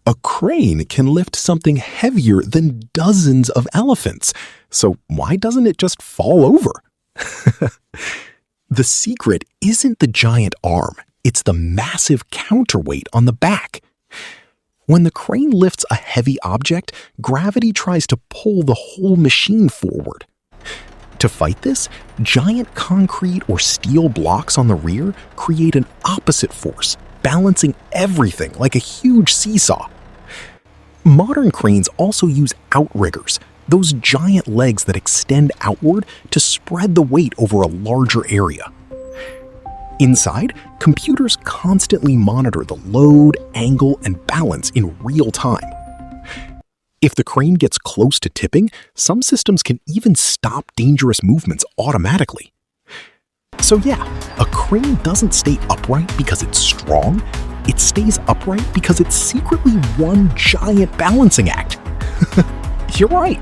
A crane can lift something heavier than dozens of elephants, so why doesn't it just fall over? The secret isn't the giant arm, it's the massive counterweight on the back. When the crane lifts a heavy object, gravity tries to pull the whole machine forward. To fight this, giant concrete or steel blocks on the rear create an opposite force, balancing everything like a huge seesaw. Modern cranes also use outriggers, those giant legs that extend outward to spread the weight over a larger area. Inside, computers constantly monitor the load, angle, and balance in real time. If the crane gets close to tipping, some systems can even stop dangerous movements automatically. So yeah, a crane doesn't stay upright because it's strong. It stays upright because it's secretly one giant balancing act. You're right.